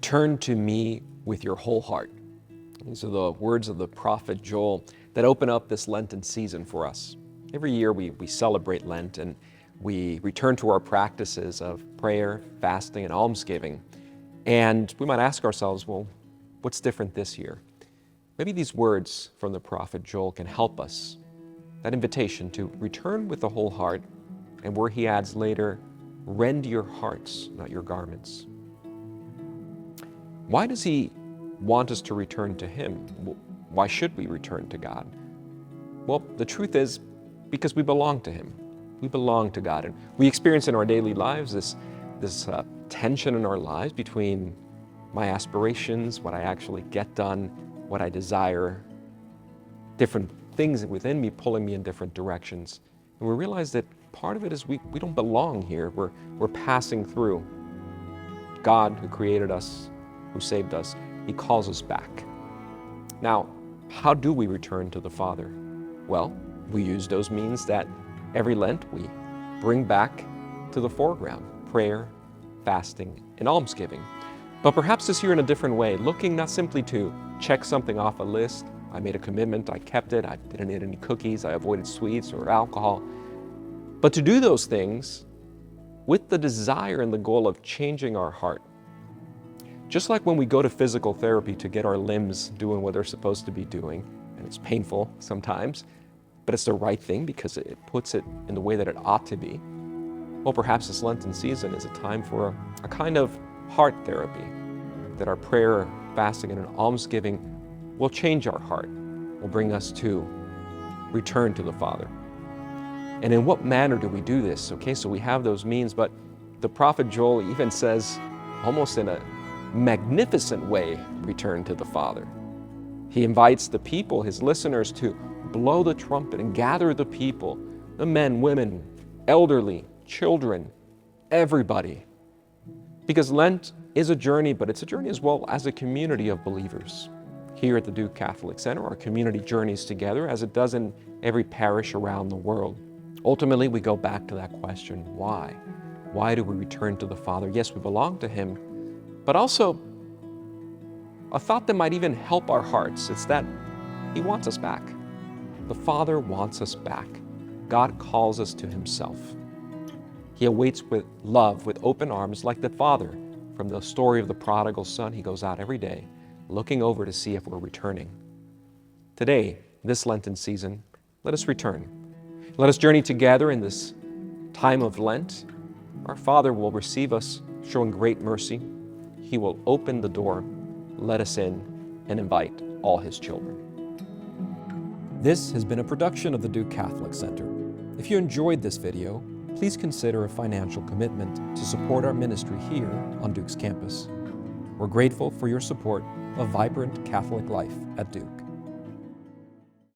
Return to me with your whole heart. These are the words of the prophet Joel that open up this Lenten season for us. Every year we celebrate Lent and we return to our practices of prayer, fasting, and almsgiving. And we might ask ourselves, well, what's different this year? Maybe these words from the prophet Joel can help us. That invitation to return with the whole heart, and where he adds later, rend your hearts, not your garments. Why does he want us to return to him? Why should we return to God? Well, the truth is, because we belong to him. We belong to God. And we experience in our daily lives this tension in our lives between my aspirations, what I actually get done, what I desire, different things within me pulling me in different directions. And we realize that part of it is we don't belong here. We're passing through. God, who created us, who saved us, he calls us back. Now, how do we return to the Father? Well, we use those means that every Lent we bring back to the foreground: prayer, fasting, and almsgiving. But perhaps this year in a different way, looking not simply to check something off a list. I made a commitment, I kept it, I didn't eat any cookies, I avoided sweets or alcohol. But to do those things with the desire and the goal of changing our heart. Just like when we go to physical therapy to get our limbs doing what they're supposed to be doing, and it's painful sometimes, but it's the right thing because it puts it in the way that it ought to be. Well, perhaps this Lenten season is a time for a kind of heart therapy, that our prayer, fasting, and an almsgiving will change our heart, will bring us to return to the Father. And in what manner do we do this? Okay, so we have those means, but the prophet Joel even says, almost in a magnificent way, return to the Father. He invites the people, his listeners, to blow the trumpet and gather the people, the men, women, elderly, children, everybody. Because Lent is a journey, but it's a journey as well as a community of believers. Here at the Duke Catholic Center, our community journeys together as it does in every parish around the world. Ultimately, we go back to that question, why? Why do we return to the Father? Yes, we belong to him, but also a thought that might even help our hearts. It's that he wants us back. The Father wants us back. God calls us to himself. He awaits with love, with open arms, like the Father. From the story of the prodigal son, he goes out every day, looking over to see if we're returning. Today, this Lenten season, let us return. Let us journey together in this time of Lent. Our Father will receive us, showing great mercy. He will open the door, let us in, and invite all his children. This has been a production of the Duke Catholic Center. If you enjoyed this video, please consider a financial commitment to support our ministry here on Duke's campus. We're grateful for your support of vibrant Catholic life at Duke.